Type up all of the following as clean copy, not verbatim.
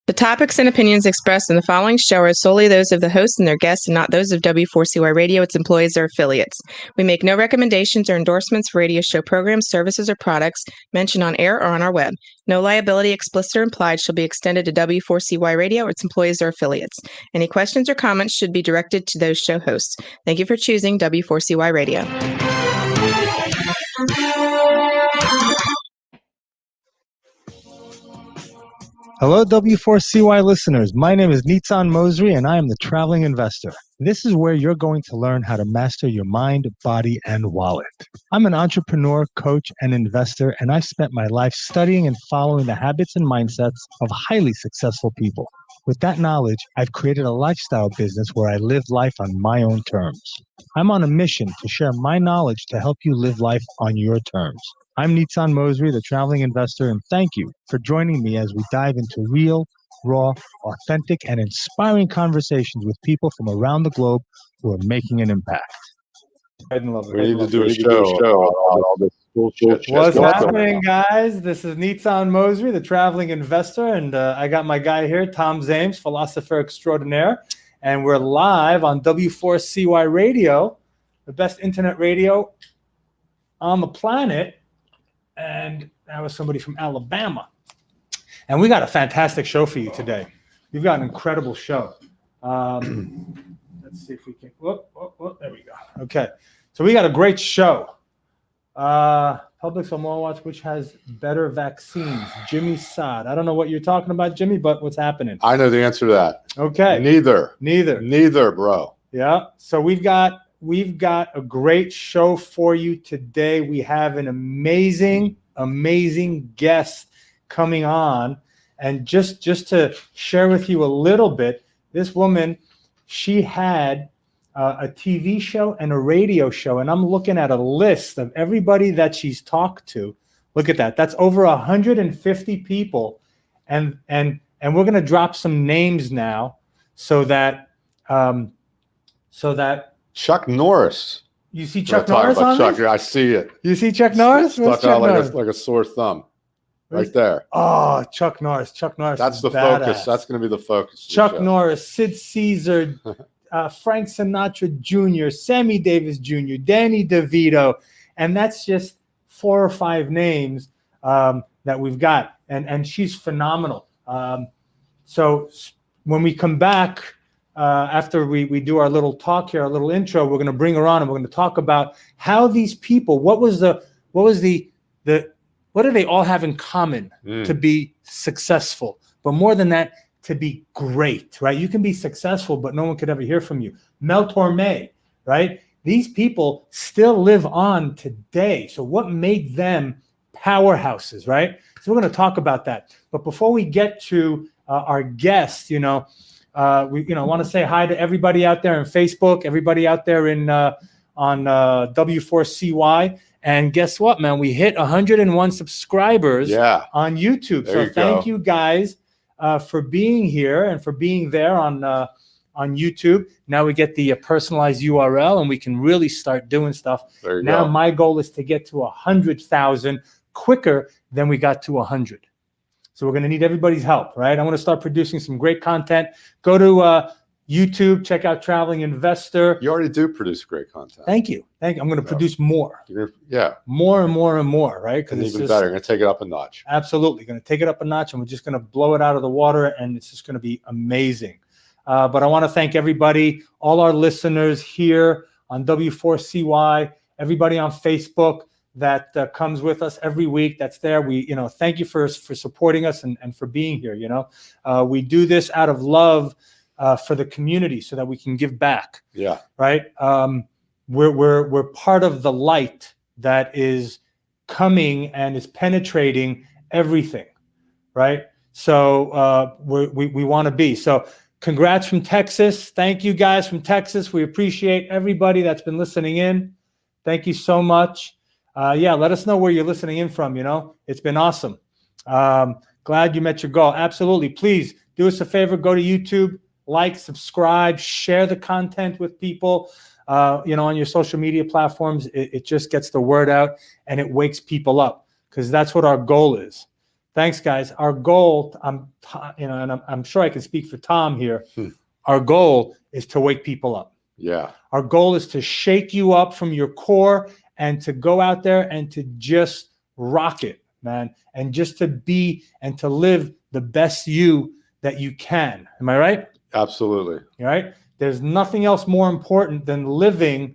The topics and opinions expressed in the following show are solely those of the host and their guests and not those of W4CY Radio, its employees, or affiliates. We make no recommendations or endorsements for radio show programs, services, or products mentioned on air or on our web. No liability, explicit or implied, shall be extended to W4CY Radio or its employees or affiliates. Any questions or comments should be directed to those show hosts. Thank you for choosing W4CY Radio. Hello, W4CY listeners. My name is Nitzan Mosri, and I am the Traveling Investor. This is where you're going to learn how to master your mind, body, and wallet. I'm an entrepreneur, coach, and investor, and I've spent my life studying and following the habits and mindsets of highly successful people. With that knowledge, I've created a lifestyle business where I live life on my own terms. I'm on a mission to share my knowledge to help you live life on your terms. I'm Nitzan Mosri, the Traveling Investor, and thank you for joining me as we dive into real, raw, authentic, and inspiring conversations with people from around the globe who are making an impact. We need to do a show. What's happening, guys? This is Nitzan Mosri, the Traveling Investor, and I got my guy here, Tom Zames, philosopher extraordinaire, and we're live on W4CY Radio, the best internet radio on the planet. And that was somebody from Alabama. And we got a fantastic show for you today. We've got an incredible show. Let's see if we can. There we go. Okay. So we got a great show. Publix on Watch, which has better vaccines? Jimmy Saad. I don't know what you're talking about, Jimmy, but what's happening? I know the answer to that. Okay. Neither, bro. Yeah. So we've got a great show for you today. We have an amazing guest coming on. And just to share with you a little bit, this woman, she had a TV show and a radio show. And I'm looking at a list of everybody that she's talked to. Look at that. That's over 150 people. And we're going to drop some names now so that Chuck Norris. You see Chuck Norris on Chuck, I see it. You see Chuck Norris? Stuck out like a sore thumb. Right there. Oh, Chuck Norris. That's the badass focus. That's going to be the focus. Chuck Norris, Sid Caesar, Frank Sinatra Jr., Sammy Davis Jr., Danny DeVito. And that's just 4 or 5 names that we've got. And she's phenomenal. So when we come back, after we do our little talk here, our little intro, we're going to bring her on and we're going to talk about how these people, what do they all have in common to be successful? But more than that, to be great, right? You can be successful, but no one could ever hear from you. Mel Torme, right? These people still live on today. So what made them powerhouses, right? So we're going to talk about that. But before we get to our guest, we want to say hi to everybody out there on Facebook, everybody out there on W4CY. And guess what, man? We hit 101 subscribers on YouTube. Thank you guys for being here and for being there on YouTube. Now we get the personalized URL and we can really start doing stuff. Now my goal is to get to 100,000 quicker than we got to 100. So we're going to need everybody's help, right? I want to start producing some great content. Go to YouTube, check out Traveling Investor. You already do produce great content. Thank you. I'm going to produce more. More and more, right? Because it's even better. You're going to take it up a notch. Absolutely. Going to take it up a notch, and we're just going to blow it out of the water, and it's just going to be amazing. But I want to thank everybody, all our listeners here on W4CY, everybody on Facebook that comes with us every week. That's there. We, thank you for supporting us and for being here. We do this out of love for the community so that we can give back. Yeah. Right. We're part of the light that is coming and is penetrating everything. Right. So we want to be. So congrats from Texas. Thank you guys from Texas. We appreciate everybody that's been listening in. Thank you so much. Let us know where you're listening in from. It's been awesome. Glad you met your goal. Absolutely. Please do us a favor. Go to YouTube, like, subscribe, share the content with people, on your social media platforms. It just gets the word out and it wakes people up because that's what our goal is. Thanks, guys. Our goal, and I'm sure I can speak for Tom here. Our goal is to wake people up. Yeah. Our goal is to shake you up from your core and to go out there and to just rock it, man, and just to be and to live the best you that you can. Am I right? Absolutely. Right? There's nothing else more important than living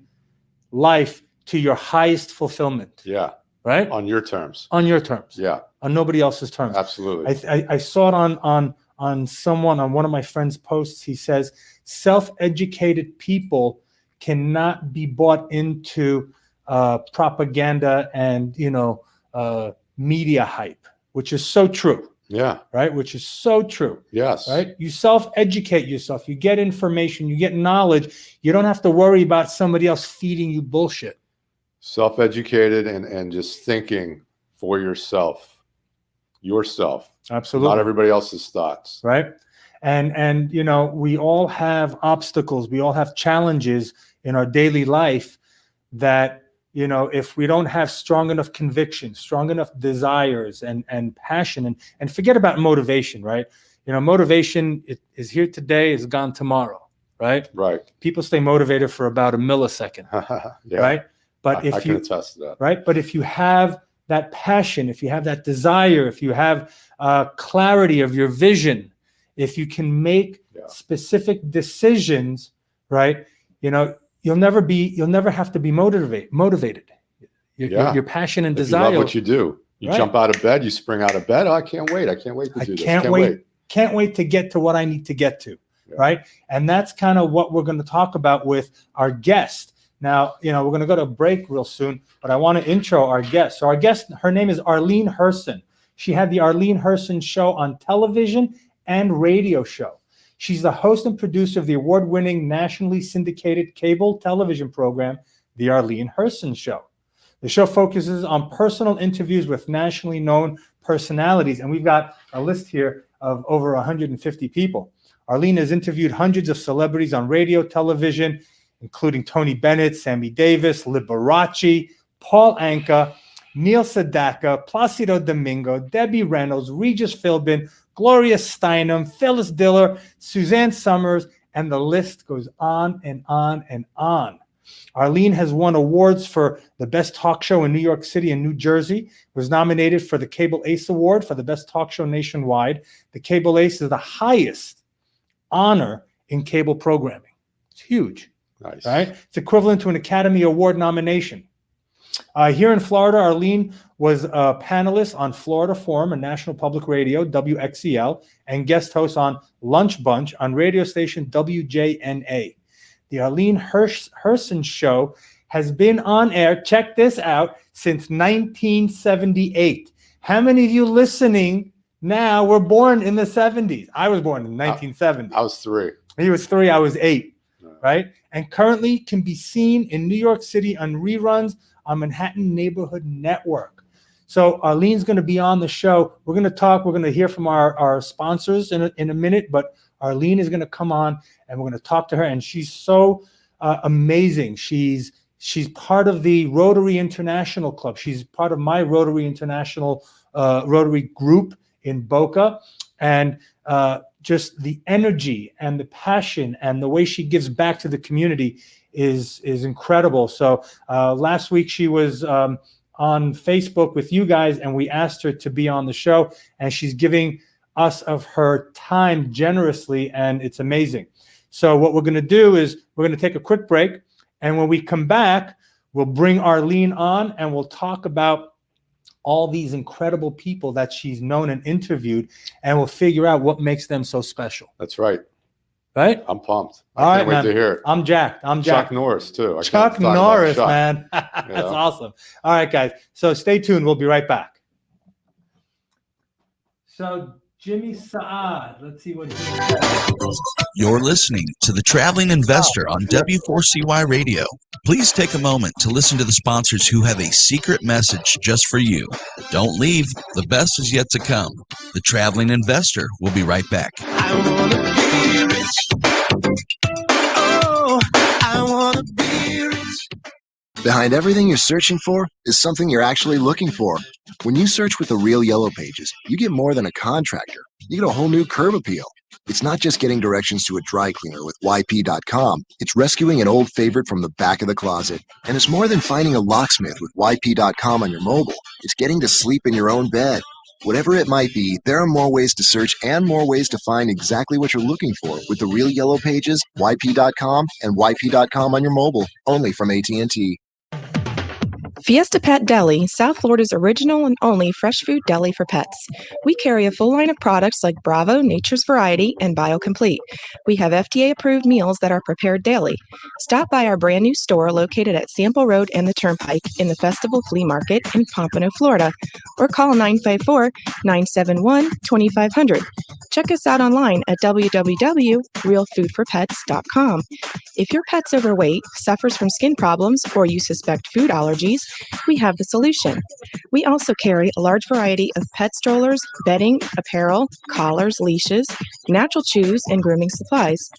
life to your highest fulfillment. Yeah. Right? On your terms. On your terms. Yeah. On nobody else's terms. Absolutely. I saw it on one of my friend's posts. He says self-educated people cannot be bought into propaganda and media hype, which is so true. Yeah. Right. Which is so true. Yes. Right. You self-educate yourself. You get information. You get knowledge. You don't have to worry about somebody else feeding you bullshit. Self-educated and just thinking for yourself. Absolutely. Not everybody else's thoughts. Right. And we all have obstacles. We all have challenges in our daily life that, if we don't have strong enough conviction, strong enough desires and passion and forget about motivation, right? Motivation is here today, is gone tomorrow, right? Right. People stay motivated for about a millisecond, Yeah. right? But I can attest to that. Right. But if you have that passion, if you have that desire, if you have clarity of your vision, if you can make specific decisions, right? You'll never have to be motivated. Your passion and desire. You love what you do. You jump out of bed, you spring out of bed. Oh, I can't wait. I can't wait to do this. Can't wait to get to what I need to get to. Yeah. Right. And that's kind of what we're going to talk about with our guest. Now, we're going to go to a break real soon, but I want to intro our guest. So our guest, her name is Arlene Hurston. She had the Arlene Hurston Show on television and radio show. She's the host and producer of the award-winning nationally syndicated cable television program, The Arlene Hurston Show. The show focuses on personal interviews with nationally known personalities, and we've got a list here of over 150 people. Arlene has interviewed hundreds of celebrities on radio, television, including Tony Bennett, Sammy Davis, Liberace, Paul Anka, Neil Sedaka, Placido Domingo, Debbie Reynolds, Regis Philbin, Gloria Steinem, Phyllis Diller, Suzanne Summers, and the list goes on and on and on. Arlene has won awards for the best talk show in New York City and New Jersey, was nominated for the Cable Ace Award for the best talk show nationwide. The Cable Ace is the highest honor in cable programming. It's huge. Nice. Right? It's equivalent to an Academy Award nomination. Here in Florida, Arlene was a panelist on Florida Forum and National Public Radio, WXEL, and guest host on Lunch Bunch on radio station WJNA. The Arlene Hurston Show has been on air, check this out, since 1978. How many of you listening now were born in the 70s? I was born in 1970. I was 3. He was 3, I was 8, right? And currently can be seen in New York City on reruns on Manhattan Neighborhood Network. So Arlene's going to be on the show. We're going to hear from our sponsors in a minute, but Arlene is going to come on and we're going to talk to her. And she's so amazing. She's part of the Rotary International Club. She's part of my Rotary International Rotary group in Boca. And just the energy and the passion and the way she gives back to the community is incredible. So last week she was on Facebook with you guys, and we asked her to be on the show, and she's giving us of her time generously, and it's amazing. So what we're going to do is we're going to take a quick break, and when we come back, we'll bring Arlene on, and we'll talk about all these incredible people that she's known and interviewed, and we'll figure out what makes them so special. That's right. Right? I'm pumped. I can't wait to hear it. I'm jacked. Chuck Norris, too. Chuck Norris, man. That's awesome. All right, guys. So stay tuned. We'll be right back. So Jimmy Saad, let's see what he says. You're listening to The Traveling Investor on W4CY Radio. Please take a moment to listen to the sponsors who have a secret message just for you. Don't leave. The best is yet to come. The Traveling Investor will be right back. I wanna be rich. Oh, I wanna be rich. Behind everything you're searching for is something you're actually looking for. When you search with the Real Yellow Pages, you get more than a contractor. You get a whole new curb appeal. It's not just getting directions to a dry cleaner with YP.com. It's rescuing an old favorite from the back of the closet. And it's more than finding a locksmith with YP.com on your mobile. It's getting to sleep in your own bed. Whatever it might be, there are more ways to search and more ways to find exactly what you're looking for with the Real Yellow Pages, YP.com, and YP.com on your mobile, only from AT&T. Fiesta Pet Deli, South Florida's original and only fresh food deli for pets. We carry a full line of products like Bravo, Nature's Variety, and BioComplete. We have FDA-approved meals that are prepared daily. Stop by our brand new store located at Sample Road and the Turnpike in the Festival Flea Market in Pompano, Florida, or call 954-971-2500. Check us out online at www.realfoodforpets.com. If your pet's overweight, suffers from skin problems, or you suspect food allergies, we have the solution. We also carry a large variety of pet strollers, bedding, apparel, collars, leashes, natural chews, and grooming supplies.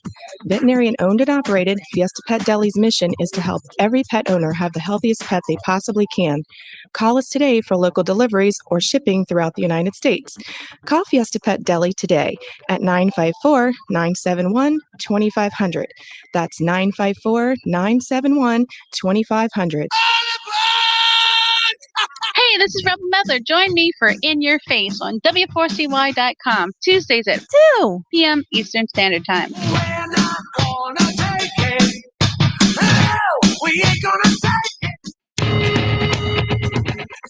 Veterinarian owned and operated, Fiesta Pet Deli's mission is to help every pet owner have the healthiest pet they possibly can. Call us today for local deliveries or shipping throughout the United States. Call Fiesta Pet Deli today at 954-971-2500. That's 954-971-2500. Hey, this is Rebel Mother. Join me for In Your Face on W4CY.com, Tuesdays at 2 p.m. Eastern Standard Time. We're not gonna take it. Hell, we ain't gonna take it.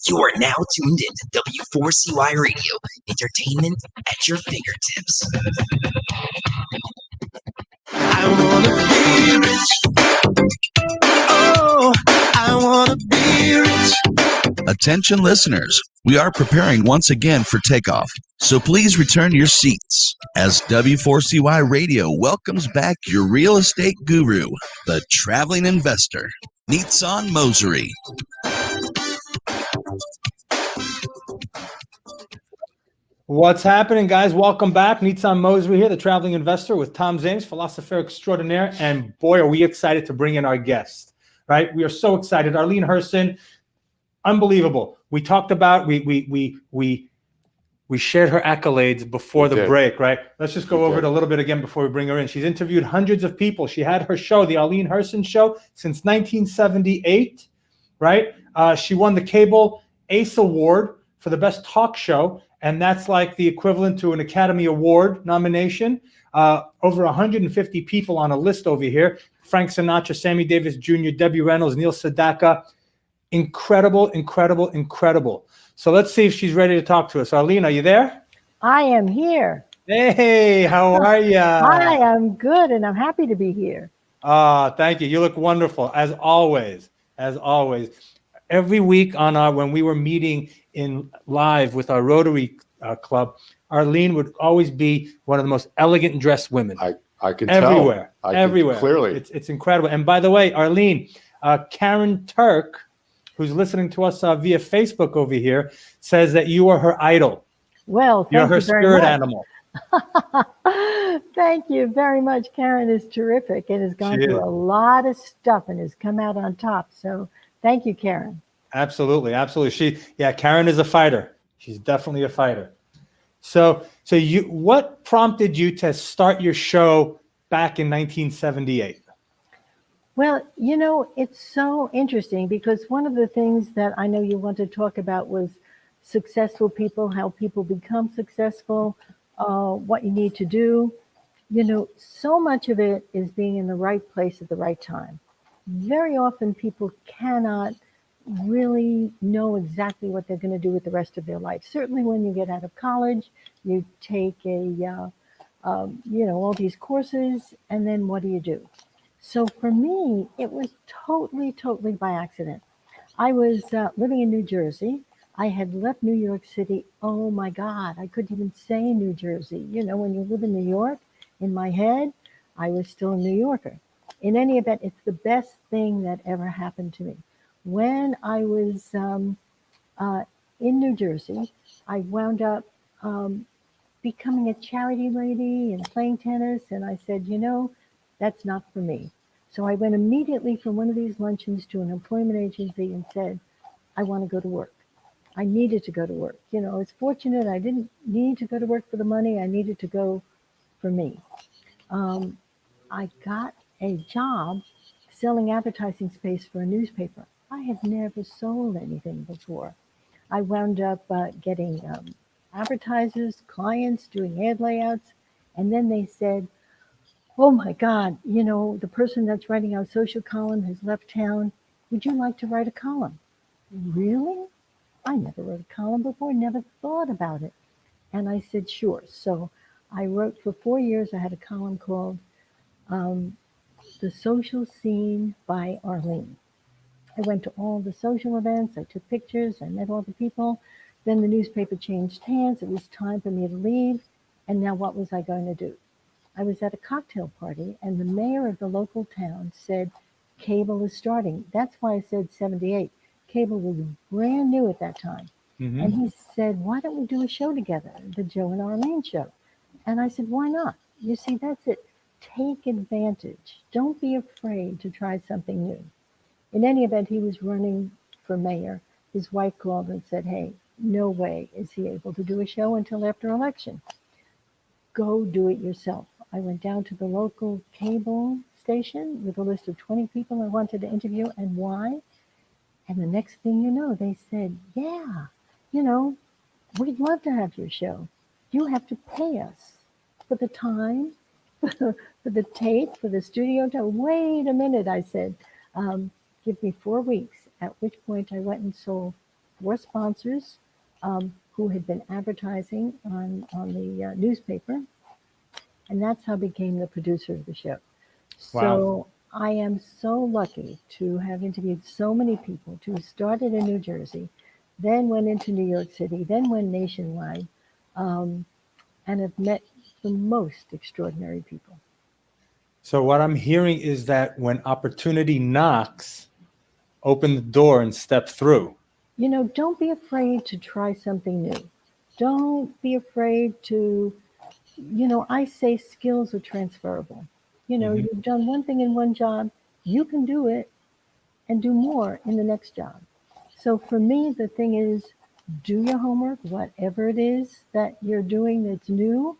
You are now tuned in to W4CY Radio, entertainment at your fingertips. I wanna be rich. Oh, I wanna be rich. Attention listeners, we are preparing once again for takeoff, so please return your seats as W4CY Radio welcomes back your real estate guru, the traveling investor, Nitsan Mosery. What's happening, guys? Welcome back. Nitsan Mosery here, the traveling investor with Tom Zames, philosopher extraordinaire. And boy, are we excited to bring in our guest, right? We are so excited. Arlene Hurston, unbelievable. We talked about, we shared her accolades before the break, right? Let's just go over it a little bit again before we bring her in. She's interviewed hundreds of people. She had her show, the Arlene Hurston Show, since 1978, right? She won the Cable Ace Award for the best talk show. And that's like the equivalent to an Academy Award nomination. Over 150 people on a list over here. Frank Sinatra, Sammy Davis Jr., Debbie Reynolds, Neil Sedaka. Incredible, incredible, incredible. So let's see if she's ready to talk to us. Arlene, are you there? I am here. Hey, how are you? Hi, I'm good, and I'm happy to be here. Thank you. You look wonderful, as always. As always. Every week when we were meeting in live with our Rotary Club, Arlene would always be one of the most elegant dressed women. I can everywhere, tell. everywhere. Clearly. It's incredible. And by the way, Arlene, Karen Turk, who's listening to us via Facebook over here, says that you are her idol. Well, you're her spirit much. animal. Thank you very much. Karen is terrific and has gone through a lot of stuff and has come out on top. So thank you, Karen. Absolutely, absolutely. Karen is a fighter. She's definitely a fighter. So what prompted you to start your show back in 1978? Well, it's so interesting because one of the things that I know you want to talk about was successful people, how people become successful, what you need to do. So much of it is being in the right place at the right time. Very often people cannot really know exactly what they're going to do with the rest of their life. Certainly when you get out of college, you take all these courses, and then what do you do? So for me, it was totally by accident. I was living in New Jersey. I had left New York City. Oh my God, I couldn't even say New Jersey. When you live in New York, in my head, I was still a New Yorker. In any event, it's the best thing that ever happened to me. When I was in New Jersey, I wound up becoming a charity lady and playing tennis. And I said, that's not for me. So I went immediately from one of these luncheons to an employment agency and said, I want to go to work. I needed to go to work. You know, I was fortunate. I didn't need to go to work for the money. I needed to go for me. Um, I got a job selling advertising space for a newspaper. I had never sold anything before. I wound up getting advertisers, clients, doing ad layouts, and then they said, "Oh my God, you know, the person that's writing our social column has left town. Would you like to write a column?" Really? I never wrote a column before, never thought about it. And I said, sure. So I wrote for 4 years. I had a column called um, The Social Scene by Arlene. I went to all the social events. I took pictures. I met all the people. Then the newspaper changed hands. It was time for me to leave. And now what was I going to do? I was at a cocktail party, and the mayor of the local town said, cable is starting. That's why I said 78. Cable was brand new at that time. And he said, why don't we do a show together, the Joe and Arlene show? And I said, why not? You see, that's it. Take advantage. Don't be afraid to try something new. In any event, he was running for mayor. His wife called and said, hey, no way is he able to do a show until after election. Go do it yourself. I went down to the local cable station with a list of 20 people I wanted to interview and why. And the next thing you know, they said, yeah, you know, we'd love to have your show. You have to pay us for the time, for the tape, for the studio time. Wait a minute, I said. Give me 4 weeks, at which point I went and sold 4 sponsors who had been advertising on the newspaper. And that's how I became the producer of the show. So I am so lucky to have interviewed so many people, to have started in New Jersey, then went into New York City, then went nationwide, and have met the most extraordinary people. So what I'm hearing is that when opportunity knocks, open the door and step through. You know, don't be afraid to try something new. Don't be afraid to, you know, I say skills are transferable. You know, you've done one thing in one job, you can do it and do more in the next job. So for me, the thing is, do your homework, whatever it is that you're doing that's new,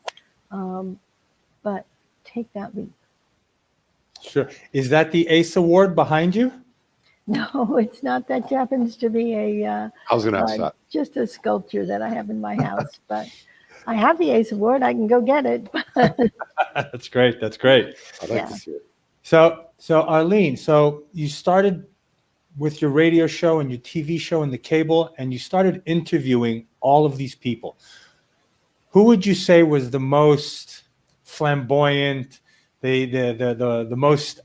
but take that leap. Sure. Is that the ACE Award behind you? No, it's not. That happens to be I was going to ask that. just a sculpture that I have in my house, but I have the ACE Award. I can go get it. That's great. That's great. I'd like to see it. So Arlene, so you started with your radio show and your TV show and the cable, and you started interviewing all of these people. Who would you say was the most flamboyant, the most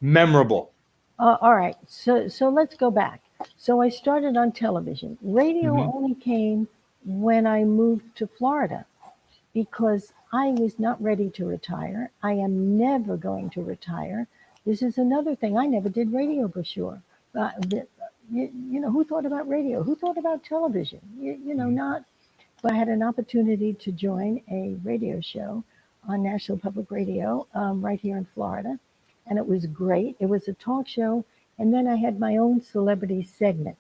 memorable? All right. So let's go back. So I started on television. Radio only came when I moved to Florida because I was not ready to retire. I am never going to retire. This is another thing. I never did radio brochure. You know, who thought about radio? Who thought about television? You know, not. But I had an opportunity to join a radio show on National Public Radio right here in Florida. And it was great. It was a talk show. And then I had my own celebrity segment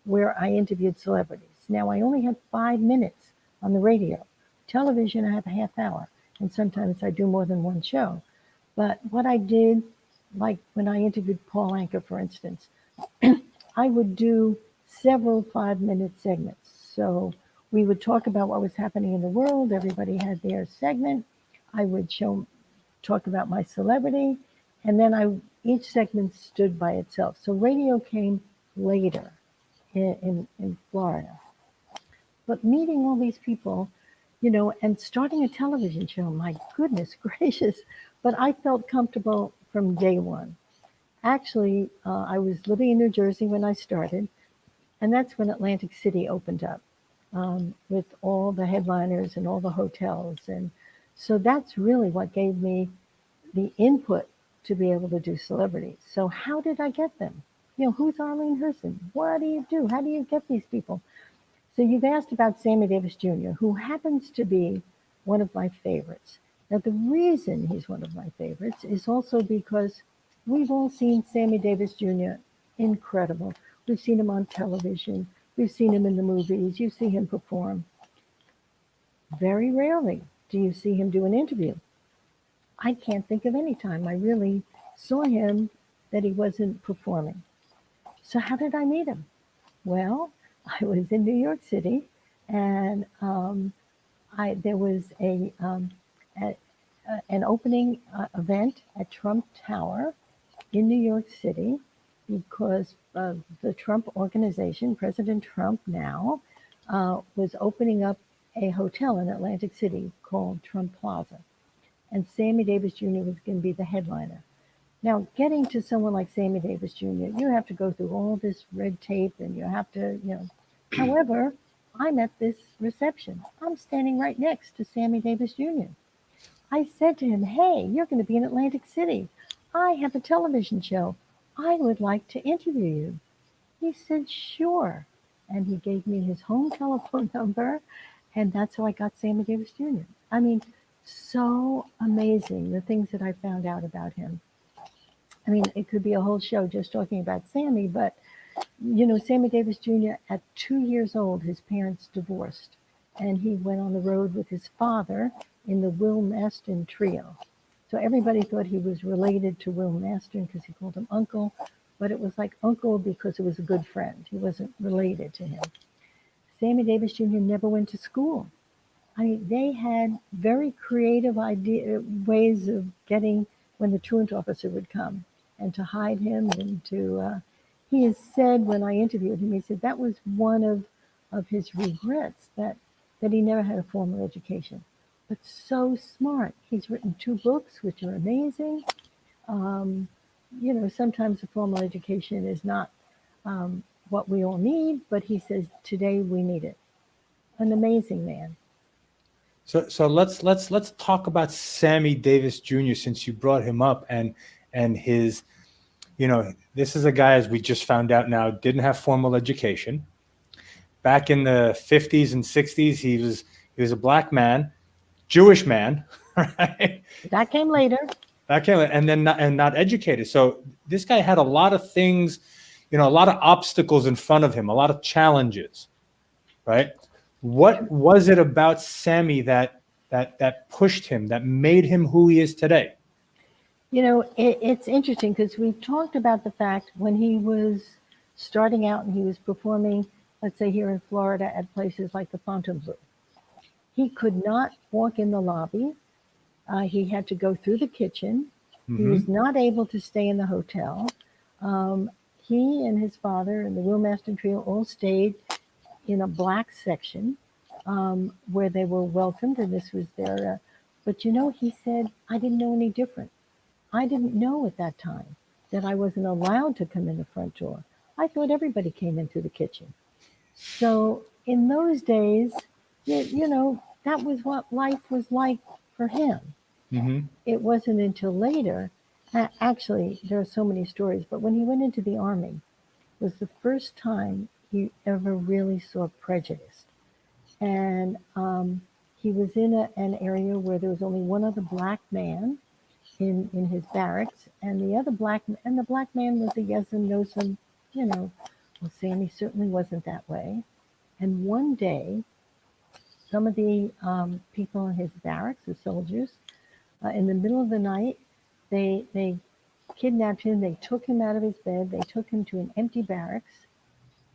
where I interviewed celebrities. Now, I only have 5 minutes on the radio. Television, I have a half hour. And sometimes I do more than one show. But what I did, like when I interviewed Paul Anka, for instance, I would do several 5-minute segments. So we would talk about what was happening in the world. Everybody had their segment. I would talk about my celebrity. And then each segment stood by itself. So radio came later in Florida. But meeting all these people, you know, and starting a television show, my goodness gracious. But I felt comfortable from day one. Actually, I was living in New Jersey when I started, and that's when Atlantic City opened up with all the headliners and all the hotels. And so that's really what gave me the input to be able to do celebrities. So how did I get them? You know, who's Arlene Hurston? What do you do? How do you get these people? So you've asked about Sammy Davis Jr., who happens to be one of my favorites. Now, the reason he's one of my favorites is also because we've all seen Sammy Davis Jr. Incredible. We've seen him on television. We've seen him in the movies. You see him perform. Very rarely do you see him do an interview. I can't think of any time I really saw him that he wasn't performing. So how did I meet him? Well, I was in New York City, and there was an opening event at Trump Tower in New York City because the Trump organization, President Trump now, was opening up a hotel in Atlantic City called Trump Plaza. And Sammy Davis Jr. was going to be the headliner. Now, getting to someone like Sammy Davis Jr., you have to go through all this red tape and you have to, However, I'm at this reception. I'm standing right next to Sammy Davis Jr. I said to him, "Hey, you're going to be in Atlantic City. I have a television show. I would like to interview you." He said, "Sure." And he gave me his home telephone number. And that's how I got Sammy Davis Jr. I mean, so amazing, the things that I found out about him. I mean, it could be a whole show just talking about Sammy, but Sammy Davis Jr., at 2 years old, his parents divorced, and he went on the road with his father in the Will Maston trio. So everybody thought he was related to Will Maston because he called him Uncle, but it was like Uncle because it was a good friend. He wasn't related to him. Sammy Davis Jr. never went to school. I mean, they had very creative ways of getting when the truant officer would come and to hide him and to. He has said when I interviewed him, he said that was one of his regrets that he never had a formal education, but so smart. He's written 2 books which are amazing. Sometimes a formal education is not what we all need, but he says today we need it. An amazing man. So let's talk about Sammy Davis Jr. since you brought him up and his, this is a guy, as we just found out now, didn't have formal education. Back in the 50s and 60s, he was a black man, Jewish man, right? That came later. And then not educated. So this guy had a lot of things, a lot of obstacles in front of him, a lot of challenges, right? What was it about Sammy that pushed him, that made him who he is today? It's interesting because we talked about the fact when he was starting out and he was performing, let's say here in Florida at places like the Fontainebleau. He could not walk in the lobby. He had to go through the kitchen. Mm-hmm. He was not able to stay in the hotel. He and his father and the Will Maston trio all stayed in a black section where they were welcomed, and this was their. But he said, "I didn't know any different. I didn't know at that time that I wasn't allowed to come in the front door. I thought everybody came in through the kitchen." So in those days, that was what life was like for him. Mm-hmm. It wasn't until later. Actually, there are so many stories, but when he went into the Army, it was the first time he ever really saw prejudice. And he was in an area where there was only one other black man in his barracks, and the black man was a yes and no some, well, Sammy certainly wasn't that way. And one day, some of the people in his barracks, the soldiers, in the middle of the night, they kidnapped him. They took him out of his bed. They took him to an empty barracks.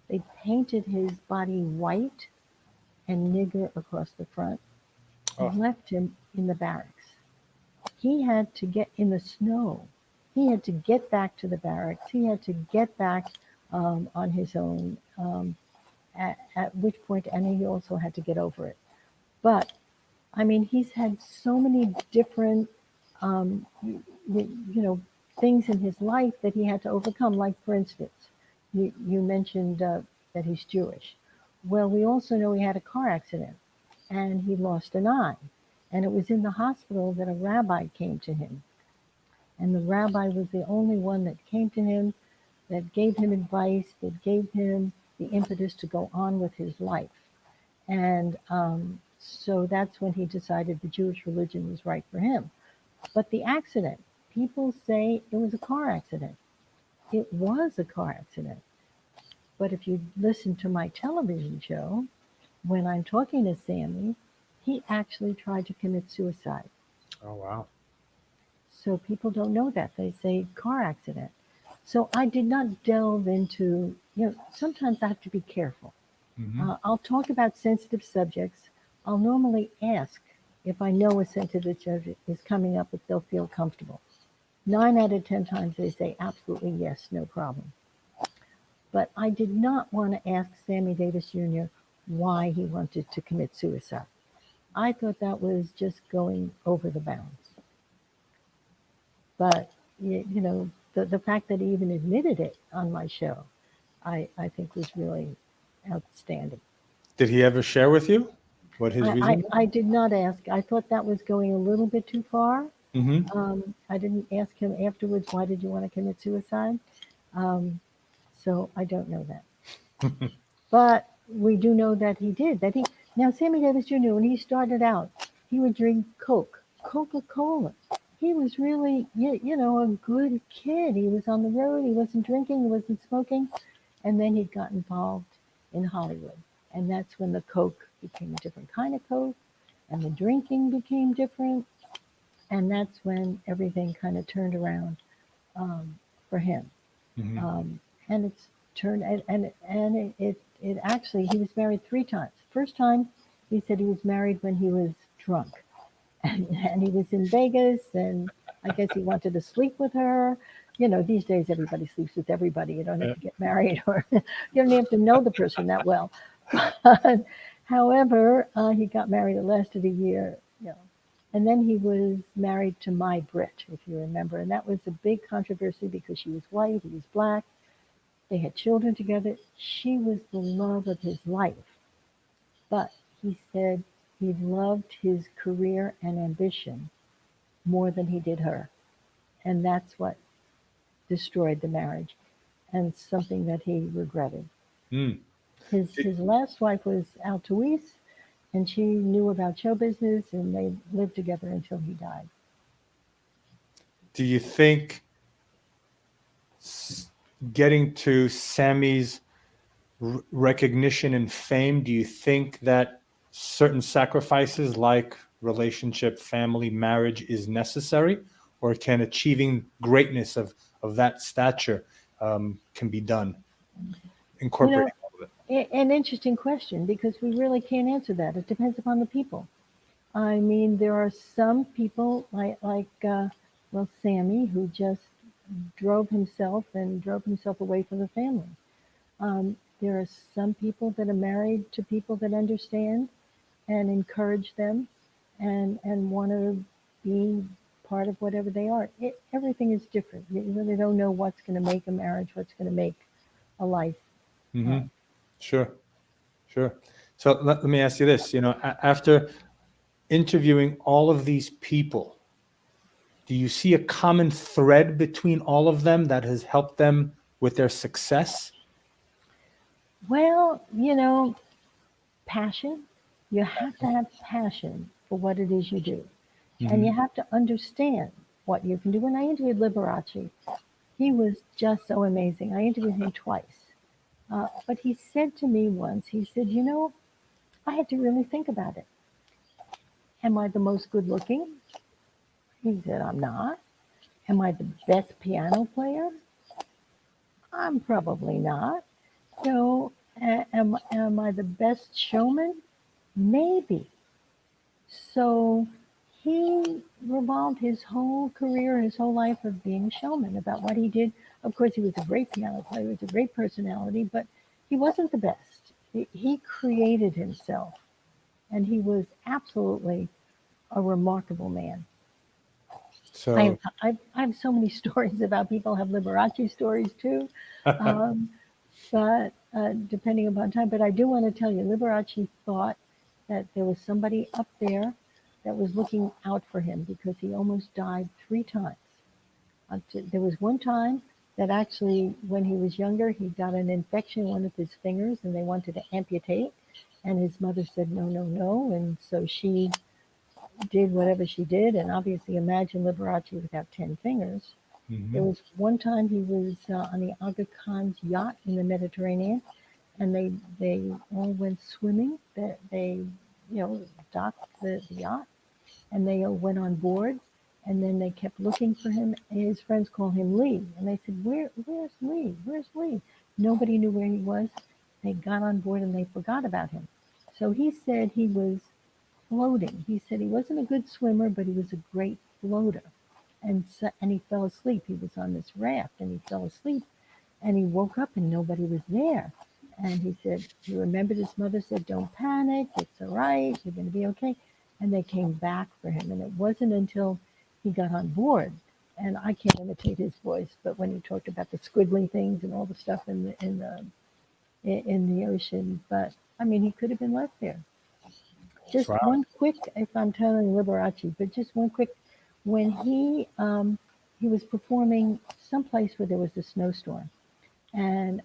They painted his body white and nigger across the front and left him in the barracks. He had to get in the snow. He had to get back to the barracks. He had to get back on his own, at which point, and he also had to get over it. But, I mean, he's had so many different, things in his life that he had to overcome. Like, for instance, you mentioned that he's Jewish. Well, we also know he had a car accident, and he lost an eye. And it was in the hospital that a rabbi came to him. And the rabbi was the only one that came to him, that gave him advice, that gave him the impetus to go on with his life. And so that's when he decided the Jewish religion was right for him. But the accident, people say it was a car accident. It was a car accident. But if you listen to my television show, when I'm talking to Sammy, he actually tried to commit suicide. Oh, wow. So people don't know that. They say car accident. So I did not delve into, sometimes I have to be careful. I'll talk about sensitive subjects. I'll normally ask if I know a sensitive subject is coming up, if they'll feel comfortable. 9 out of 10 times they say absolutely yes, no problem. But I did not want to ask Sammy Davis Jr. why he wanted to commit suicide. I thought that was just going over the bounds. But, the fact that he even admitted it on my show, I think was really outstanding. Did he ever share with you what his reason was? I did not ask. I thought that was going a little bit too far. Mm-hmm. I didn't ask him afterwards, why did you want to commit suicide? So I don't know that. But we do know that he did. Now Sammy Davis Jr., when he started out, he would drink Coke, Coca-Cola. He was really, a good kid. He was on the road. He wasn't drinking. He wasn't smoking. And then he got involved in Hollywood. And that's when the Coke became a different kind of Coke. And the drinking became different. And that's when everything kind of turned around for him. And it's turned, and it actually, he was married 3 times. First time, he said he was married when he was drunk. And he was in Vegas, and I guess he wanted to sleep with her. These days everybody sleeps with everybody. You don't have to get married, or you don't have to know the person that well. But, however, he got married. It lasted a year, and then he was married to my Brit, if you remember, and that was a big controversy because she was white, he was black. They had children together. She was the love of his life, but he said he loved his career and ambition more than he did her. And that's what destroyed the marriage, and something that he regretted. His last wife was Altoise, and she knew about show business, and they lived together until he died. Do you think getting to Sammy's recognition and fame, do you think that certain sacrifices like relationship, family, marriage is necessary, or can achieving greatness of that stature can be done, incorporating all of it? An interesting question, because we really can't answer that. It depends upon the people. I mean, there are some people like Sammy, who just drove himself away from the family. There are some people that are married to people that understand and encourage them and want to be part of whatever they are. Everything is different. You really don't know what's going to make a marriage, what's going to make a life. Sure. So let me ask you this, after interviewing all of these people, do you see a common thread between all of them that has helped them with their success? Well, passion. You have to have passion for what it is you do. And you have to understand what you can do. When I interviewed Liberace, he was just so amazing. I interviewed him twice. But he said to me once, he said, I had to really think about it. Am I the most good looking? He said, I'm not. Am I the best piano player? I'm probably not. Am I the best showman? Maybe. So he revolved his whole career, his whole life of being a showman, about what he did. Of course, he was a great piano player, he was a great personality, but he wasn't the best. He created himself, and he was absolutely a remarkable man. So I have so many stories about people. Have Liberace stories too, but depending upon time. But I do want to tell you, Liberace thought that there was somebody up there that was looking out for him, because he almost died 3 times. There was one time that actually, when he was younger, he got an infection in one of his fingers, and they wanted to amputate, and his mother said no, no, no, and so she did whatever she did. And obviously, imagine Liberace without 10 fingers. There was one time he was on the Aga Khan's yacht in the Mediterranean, and they all went swimming. They docked the yacht, and they all went on board, and then they kept looking for him. And his friends called him Lee, and they said, "Where's Lee? Where's Lee?" Nobody knew where he was. They got on board and they forgot about him. So he said he was floating. He said he wasn't a good swimmer, but he was a great floater. And he fell asleep. He was on this raft and he fell asleep, and he woke up and nobody was there. And he said he remembered his mother said, "Don't panic. It's all right. You're going to be okay." And they came back for him. And it wasn't until he got on board, and I can't imitate his voice, but when he talked about the squiggly things and all the stuff in the ocean, but I mean, he could have been left there. Just Wow. one quick, if I'm telling Liberace, but just one quick, when he was performing someplace where there was a snowstorm, and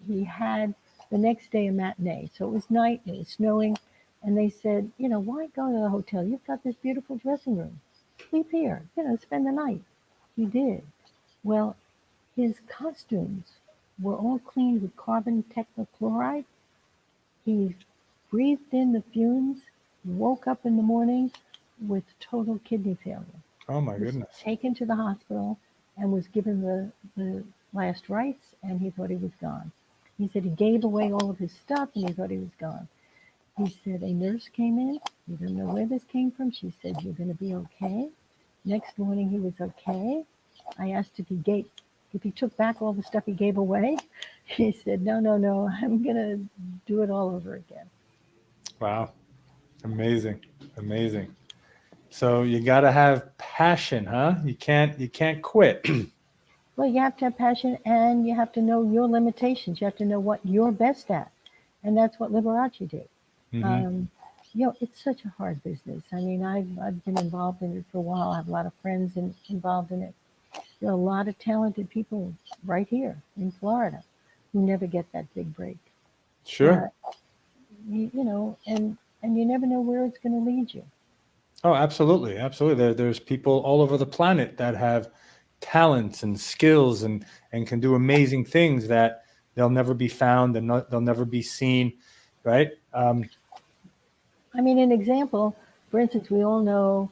he had the next day a matinee, so it was night, it was snowing, and they said, why go to the hotel? You've got this beautiful dressing room. Sleep here, spend the night. He did. Well, his costumes were all cleaned with carbon technochloride. He breathed in the fumes, woke up in the morning with total kidney failure. Oh my Was goodness. taken to the hospital and was given the last rites, and he thought he was gone. He said he gave away all of his stuff and he thought he was gone. He said a nurse came in. He didn't know where this came from. She said, "You're going to be okay." Next morning he was okay. I asked if he took back all the stuff he gave away. He said, no, I'm going to do it all over again. Wow. Amazing. Amazing. So you got to have passion, huh? You can't quit. Well, you have to have passion, and you have to know your limitations. You have to know what you're best at. And that's what Liberace did. Mm-hmm. It's such a hard business. I mean, I've been involved in it for a while. I have a lot of friends involved in it. There are a lot of talented people right here in Florida who never get that big break. Sure. And you never know where it's going to lead you. Oh, absolutely. Absolutely. There's people all over the planet that have talents and skills and can do amazing things that they'll never be found and they'll never be seen. Right. I mean, an example, for instance, we all know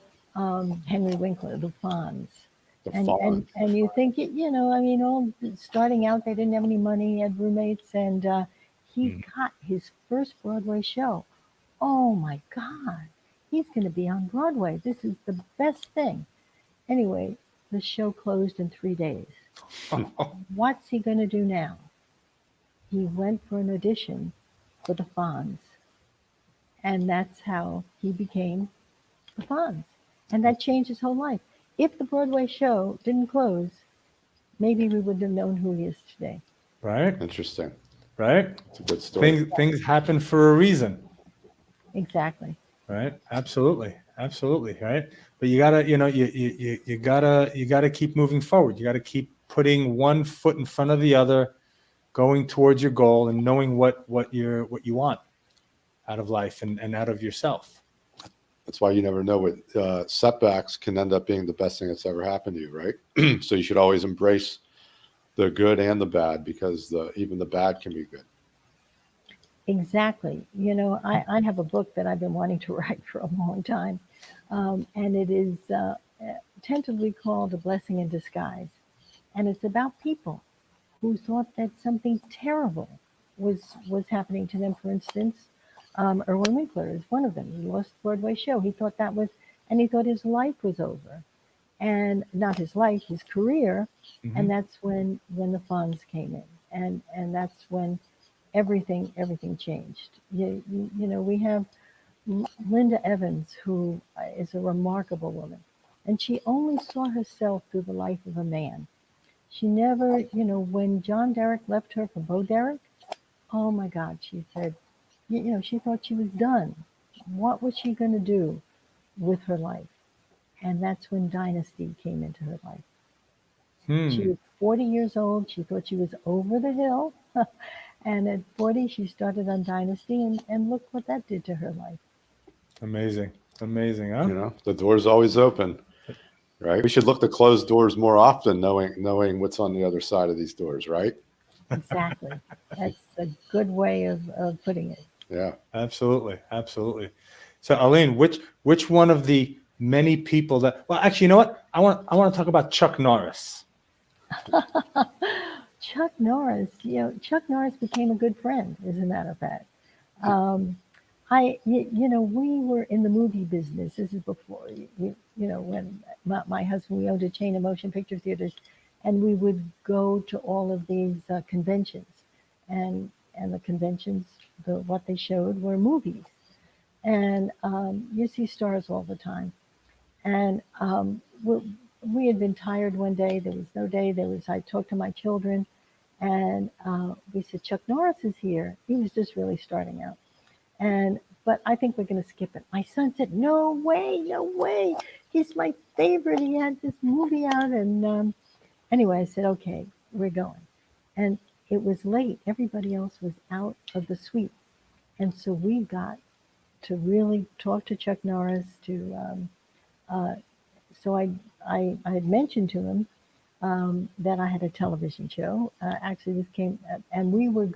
Henry Winkler, the Fonz. And you think, all starting out, they didn't have any money, he had roommates, and he got his first Broadway show. Oh my God, he's going to be on Broadway. This is the best thing. Anyway, the show closed in 3 days. What's he going to do now? He went for an audition for the Fonz. And that's how he became the Fonz. And that changed his whole life. If the Broadway show didn't close, maybe we wouldn't have known who he is today. Right. Interesting. Right. It's a good story. Things happen for a reason. Exactly. Right. Absolutely. Right. But you gotta, you gotta keep moving forward. You gotta keep putting one foot in front of the other, going towards your goal and knowing what you want out of life and out of yourself. That's why you never know what setbacks can end up being the best thing that's ever happened to you, right? So you should always embrace the good and the bad, because even the bad can be good. Exactly. I have a book that I've been wanting to write for a long time, and it is tentatively called A Blessing in Disguise. And it's about people who thought that something terrible was happening to them. For instance, Erwin Winkler is one of them. He lost the Broadway show. He thought and he thought his life was over. And not his life, his career. Mm-hmm. And that's when the Fonz came in. And that's when everything changed. We have Linda Evans, who is a remarkable woman. And she only saw herself through the life of a man. She never, when John Derek left her for Bo Derek, oh my God, she said, she thought she was done. What was she going to do with her life? And that's when Dynasty came into her life. She was 40 years old. She thought she was over the hill. And at 40, she started on Dynasty, and look what that did to her life. Amazing, huh? The door's always open. right? We should look to close doors more often, knowing what's on the other side of these doors, right? Exactly. That's a good way of putting it. Yeah. Absolutely. Absolutely. So Arlene, which one of the many people that, well, actually, you know what? I want to talk about Chuck Norris. Chuck Norris, Chuck Norris became a good friend, as a matter of fact. We were in the movie business. This is before, when my husband, we owned a chain of motion picture theaters, and we would go to all of these conventions, and the conventions, what they showed were movies, and you see stars all the time, and we had been tired one day. There was no day. I talked to my children, and we said, Chuck Norris is here. He was just really starting out. But I think we're going to skip it. My son said, no way. He's my favorite. He had this movie out. And anyway, I said, okay, we're going. And it was late. Everybody else was out of the suite. And so we got to really talk to Chuck Norris. So I had mentioned to him that I had a television show. Actually, this came, and we were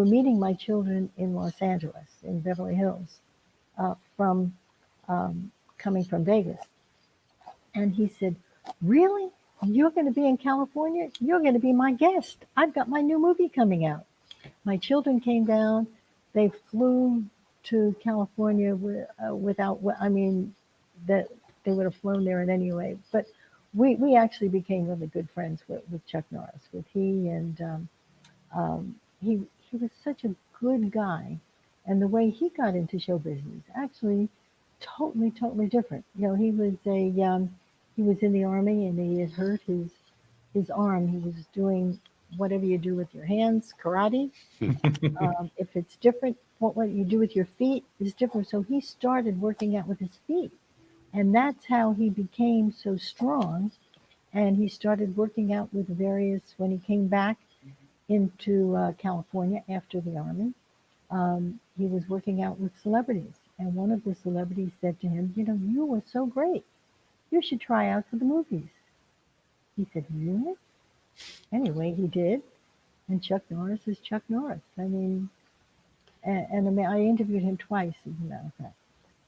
meeting my children in Los Angeles, in Beverly Hills, coming from Vegas. And he said, really? You're going to be in California? You're going to be my guest. I've got my new movie coming out. My children came down. They flew to California that they would have flown there in any way. But we actually became really good friends with Chuck Norris. He was such a good guy, and the way he got into show business actually totally different. He was in the Army, and he had hurt his arm. He was doing whatever you do with your hands, karate. If it's different, what you do with your feet is different. So he started working out with his feet, and that's how he became so strong. And he started working out with when he came back into California after the Army, he was working out with celebrities. And one of the celebrities said to him, you were so great. You should try out for the movies. He said, really? Anyway, he did. And Chuck Norris is Chuck Norris. I mean, I interviewed him twice, as a matter of fact.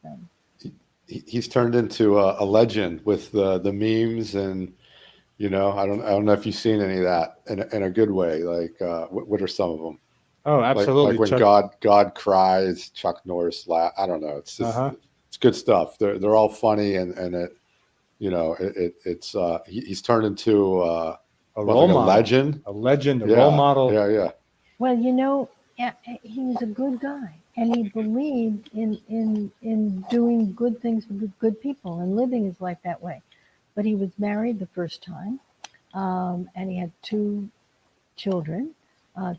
So. He's turned into a legend with the memes, and I don't know if you've seen any of that in a good way. Like, what are some of them? Oh, absolutely. Like when God cries, Chuck Norris laugh. I don't know. It's just it's good stuff. They're all funny, and he's turned into a role model, a legend, role model. Yeah. Well, he was a good guy, and he believed in doing good things with good people and living his life that way. But he was married the first time, and he had 2 children,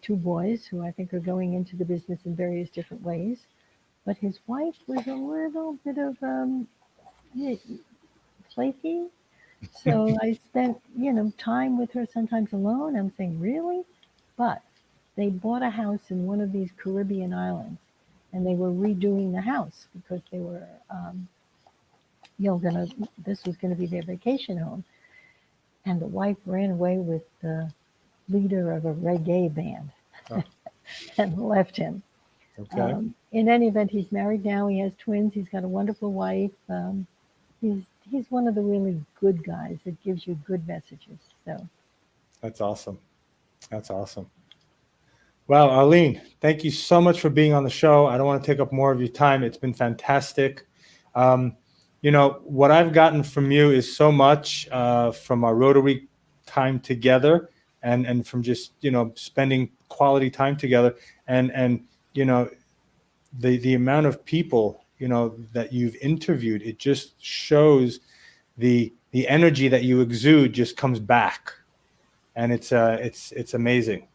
2 boys who I think are going into the business in various different ways. But his wife was a little bit of flaky. So I spent, time with her, sometimes alone. I'm saying, really? But they bought a house in one of these Caribbean islands, and they were redoing the house because they were, this was going to be their vacation home. And the wife ran away with the leader of a reggae band and left him. Okay. In any event, he's married now. He has twins. He's got a wonderful wife. He's one of the really good guys that gives you good messages. So that's awesome. That's awesome. Well, Arlene, thank you so much for being on the show. I don't want to take up more of your time. It's been fantastic. What I've gotten from you is so much from our Rotary time together, and from just spending quality time together, and the amount of people that you've interviewed. It just shows the energy that you exude just comes back, and it's amazing.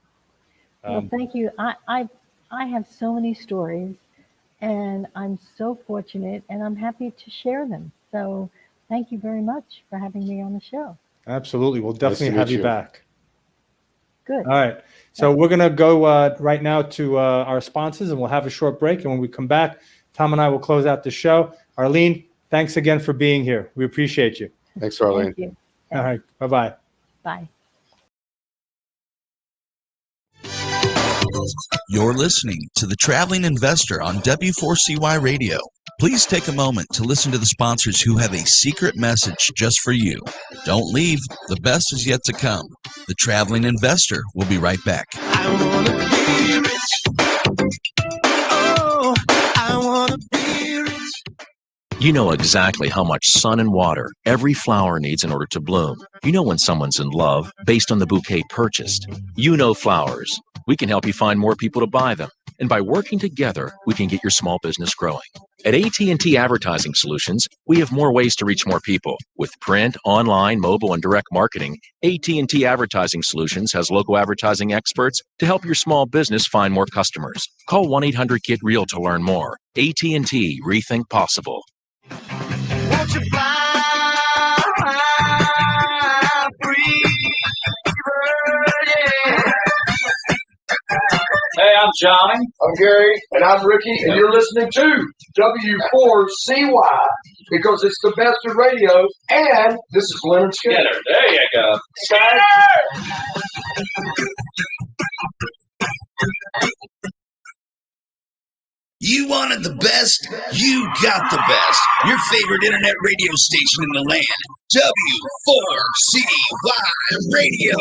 Well, thank you. I have so many stories, and I'm so fortunate, and I'm happy to share them. So thank you very much for having me on the show. Absolutely. We'll definitely have you back. Good. All right. So we're going to go right now to our sponsors, and we'll have a short break. And when we come back, Tom and I will close out the show. Arlene, thanks again for being here. We appreciate you. Thanks, Arlene. Thank you. All right. Bye-bye. Bye. You're listening to The Traveling Investor on W4CY Radio. Please take a moment to listen to the sponsors who have a secret message just for you. Don't leave. The best is yet to come. The Traveling Investor will be right back. I wanna be rich. Oh, I wanna be rich. You know exactly how much sun and water every flower needs in order to bloom. You know when someone's in love based on the bouquet purchased. You know flowers. We can help you find more people to buy them. And by working together, we can get your small business growing. At AT&T Advertising Solutions, we have more ways to reach more people. With print, online, mobile, and direct marketing, AT&T Advertising Solutions has local advertising experts to help your small business find more customers. Call 1-800-GET-REAL to learn more. AT&T, rethink possible. Won't you fly free? Yeah. Hey, I'm Johnny. I'm Gary. And I'm Ricky. And you're listening to W4CY because it's the best of radio. And this is Leonard Skinner. There you go. You wanted the best? You got the best. Your favorite internet radio station in the land, W4CY Radio.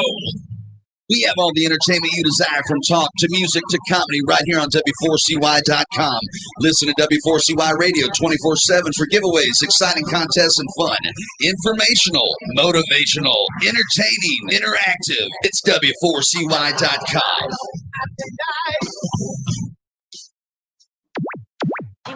We have all the entertainment you desire, from talk to music to comedy, right here on W4CY.com. Listen to W4CY Radio 24/7 for giveaways, exciting contests, and fun. Informational, motivational, entertaining, interactive. It's W4CY.com.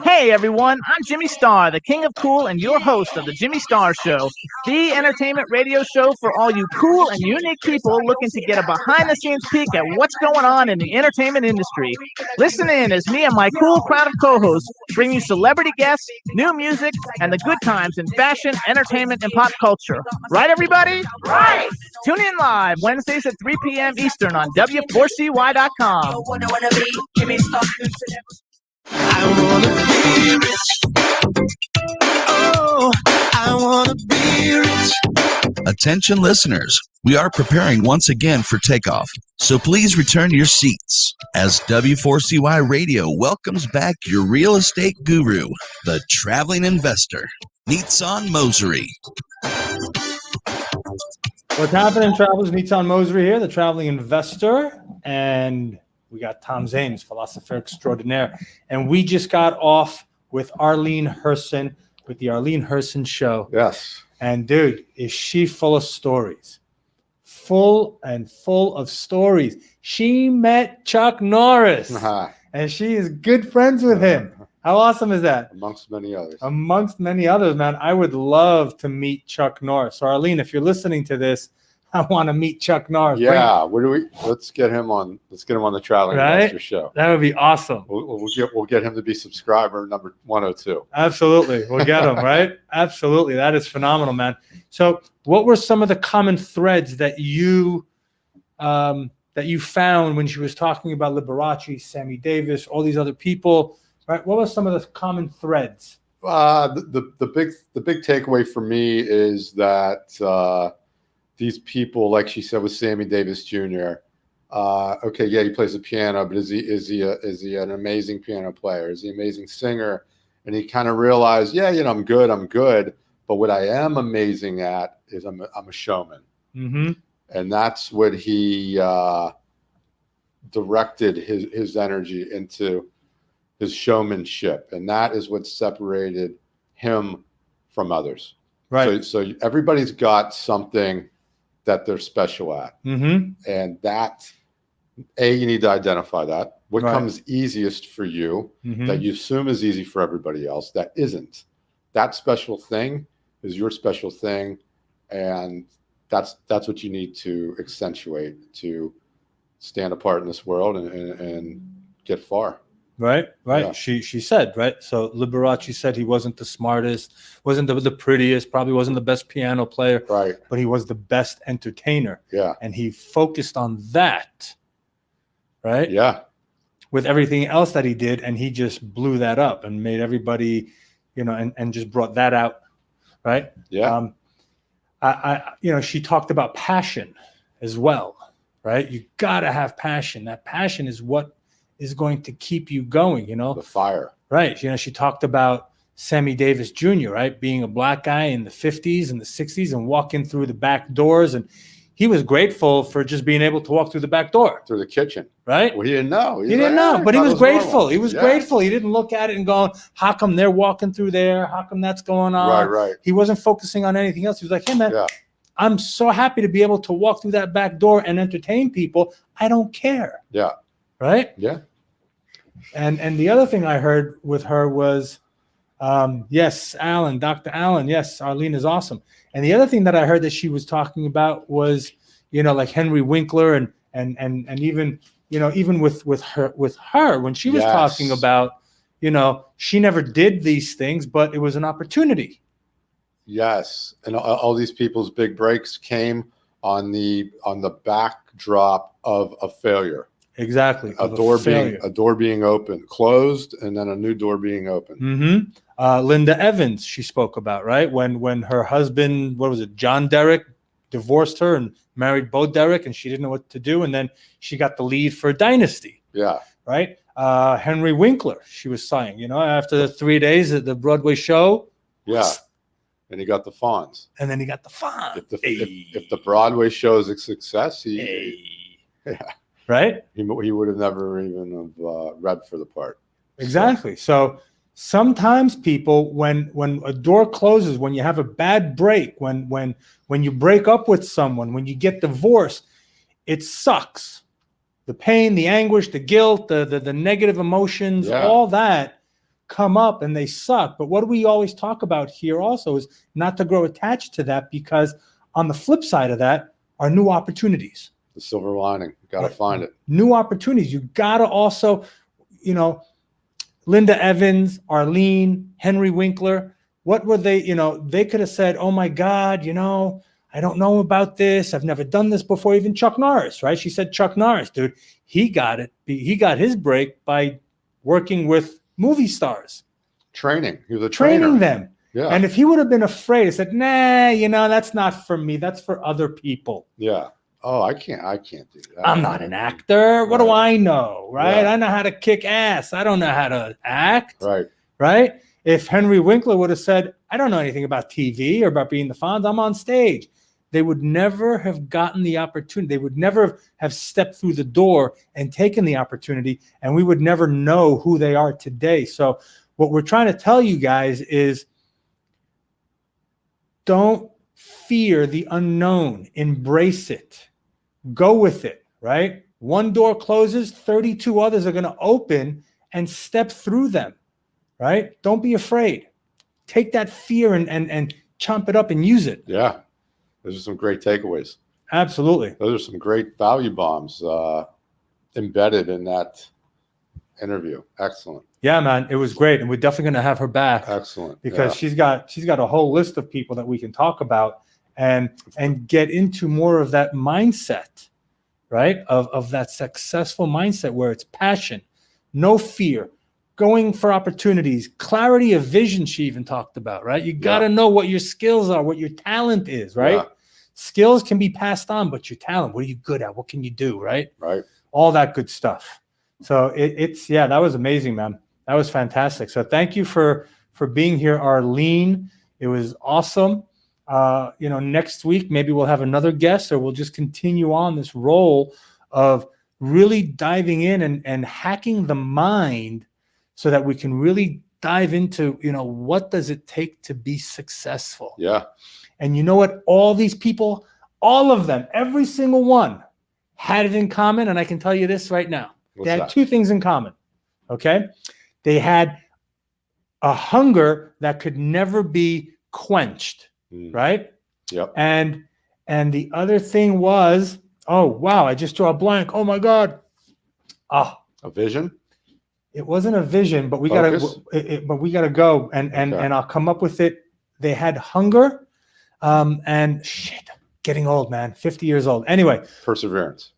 Hey everyone, I'm Jimmy Star, the king of cool and your host of the Jimmy Star Show, the entertainment radio show for all you cool and unique people looking to get a behind-the-scenes peek at what's going on in the entertainment industry. Listen in as me and my cool crowd of co-hosts bring you celebrity guests, new music, and the good times in fashion, entertainment, and pop culture. Right, everybody? Right! Tune in live Wednesdays at 3 p.m. Eastern on W4CY.com. I wanna be rich. Oh, I wanna be rich. Attention listeners, we are preparing once again for takeoff, so please return to your seats as W4CY Radio welcomes back your real estate guru, the traveling investor, Nitsan Mosery. What's happening, travelers? Nitsan Mosery here, the traveling investor, and we got Tom Zames, philosopher extraordinaire. And we just got off with Arlene Hurston with the Arlene Hurston Show. Yes. And dude, is she full of stories? Full of stories. She met Chuck Norris, and she is good friends with him. How awesome is that? Amongst many others. Amongst many others, man. I would love to meet Chuck Norris. So Arlene, if you're listening to this, I want to meet Chuck Norris. Yeah, let's get him on the Traveling Investor Show. That would be awesome. We'll get him to be subscriber number 102. Absolutely. We'll get him, right? Absolutely. That is phenomenal, man. So what were some of the common threads that you found when she was talking about Liberace, Sammy Davis, all these other people, right? What were some of the common threads? The big takeaway for me is that these people, like she said with Sammy Davis Jr. Okay, yeah, he plays the piano, but is he an amazing piano player? Is he an amazing singer? And he kind of realized, yeah, I'm good. But what I am amazing at is I'm a showman, and that's what he directed his energy into, his showmanship, and that is what separated him from others. Right. So everybody's got something that they're special at. And that, you need to identify that. What comes easiest for you, that you assume is easy for everybody else, that isn't. That special thing is your special thing, and that's what you need to accentuate to stand apart in this world and get far. Right. Yeah. She said, right. So Liberace said he wasn't the smartest, wasn't the prettiest, probably wasn't the best piano player, right? But he was the best entertainer. Yeah. And he focused on that, right? Yeah. With everything else that he did, and he just blew that up and made everybody, and just brought that out, right? Yeah. she talked about passion as well, right? You got to have passion. That passion is what is going to keep you going, The fire. Right. She talked about Sammy Davis Jr., right? Being a black guy in the 50s and the 60s and walking through the back doors. And he was grateful for just being able to walk through the back door. Through the kitchen. Right? Well, he didn't know. He didn't know, but he was grateful. Normal. He was grateful. He didn't look at it and go, how come they're walking through there? How come that's going on? Right. He wasn't focusing on anything else. He was like, hey, man, I'm so happy to be able to walk through that back door and entertain people. I don't care. Yeah. Right? Yeah. And the other thing I heard with her was, yes, Dr. Allen, yes, Arlene is awesome. And the other thing that I heard that she was talking about was, like Henry Winkler and even, even with her when she was talking about, she never did these things, but it was an opportunity. Yes. And all these people's big breaks came on the backdrop of a failure. Exactly. A door being opened, closed, and then a new door being opened. Mm-hmm. Linda Evans, she spoke about, right? When her husband, John Derrick, divorced her and married Bo Derrick, and she didn't know what to do. And then she got the lead for Dynasty. Yeah. Right? Henry Winkler, she was saying, after the 3 days at the Broadway show. Yeah. And he got the Fonz. And then he got the Fonz. If the Broadway show is a success, right? He would have never even read for the part. Exactly. So sometimes people, when a door closes, when you have a bad break, when you break up with someone, when you get divorced, it sucks. The pain, the anguish, the guilt, the negative emotions, all that come up and they suck. But what do we always talk about here also is not to grow attached to that, because on the flip side of that are new opportunities. The silver lining. You got to find it. New opportunities. You got to also, Linda Evans, Arlene, Henry Winkler, what were they, they could have said, oh my God, I don't know about this. I've never done this before. Even Chuck Norris, right? She said, Chuck Norris, dude, he got it. He got his break by working with movie stars. Training. He was a training trainer. Them. Yeah. And if he would have been afraid, he said, nah, that's not for me. That's for other people. Yeah. Oh, I can't do that. I'm not an actor. What do I know? Right. Yeah. I know how to kick ass. I don't know how to act. Right. If Henry Winkler would have said, I don't know anything about TV or about being the Fonz, I'm on stage, they would never have gotten the opportunity. They would never have stepped through the door and taken the opportunity, and we would never know who they are today. So what we're trying to tell you guys is, don't fear the unknown. Embrace it. Go with it, right? One door closes, 32 others are going to open, and step through them, right? Don't be afraid. Take that fear and chomp it up and use it. Yeah. Those are some great takeaways. Absolutely. Those are some great value bombs embedded in that interview. Excellent. Yeah, man, it was great, and we're definitely going to have her back. Excellent. Because she's got a whole list of people that we can talk about and get into more of that mindset, right? Of that successful mindset where it's passion, no fear, going for opportunities, clarity of vision. She even talked about, right? You got to know what your skills are, what your talent is, right? Yeah. Skills can be passed on, but your talent, what are you good at? What can you do, right? Right. All that good stuff. So it's that was amazing, man. That was fantastic. So thank you for being here, Arlene. It was awesome. Next week, maybe we'll have another guest, or we'll just continue on this role of really diving in and hacking the mind so that we can really dive into, what does it take to be successful? Yeah. And you know what? All these people, all of them, every single one had it in common. And I can tell you this right now. They had two things in common. Okay. They had a hunger that could never be quenched. Right. Yep. And the other thing was, oh, wow, I just drew a blank. Oh my God. A vision. It wasn't a vision, but we got to go and I'll come up with it. They had hunger and getting old, man, 50 years old. Anyway, perseverance.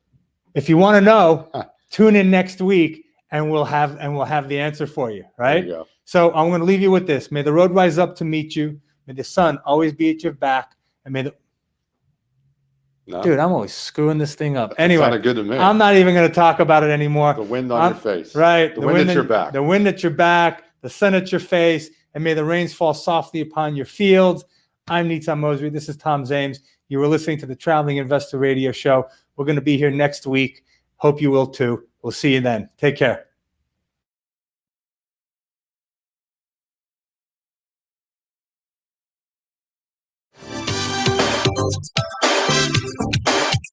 If you want to know, tune in next week and we'll have the answer for you. Right. There you go. So I'm going to leave you with this. May the road rise up to meet you. May the sun always be at your back, and may the No? Dude, I'm always screwing this thing up. That Anyway, sounded good to me. I'm not even going to talk about it anymore. The wind on your face. Right. The wind at your back. The wind at your back, the sun at your face, and may the rains fall softly upon your fields. I'm Nitzan Mosby. This is Tom Zames. You were listening to the Traveling Investor Radio Show. We're going to be here next week. Hope you will too. We'll see you then. Take care.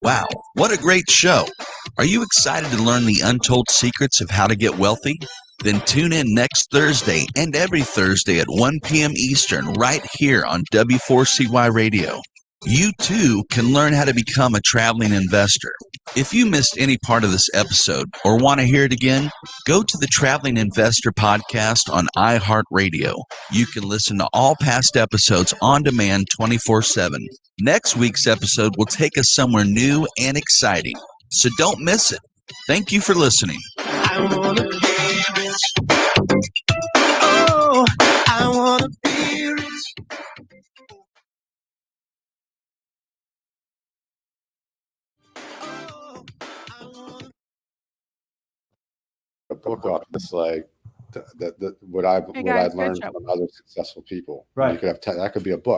Wow, what a great show. Are you excited to learn the untold secrets of how to get wealthy? Then tune in next Thursday and every Thursday at 1 p.m. Eastern right here on W4CY Radio. You too can learn how to become a traveling investor. If you missed any part of this episode or want to hear it again, go to the Traveling Investor Podcast on iHeartRadio. You can listen to all past episodes on demand 24/7. Next week's episode will take us somewhere new and exciting, so don't miss it. Thank you for listening. I wanna be rich. Oh, I wanna be rich. A book off this, like what I've learned from other successful people. Right. You could have that could be a book.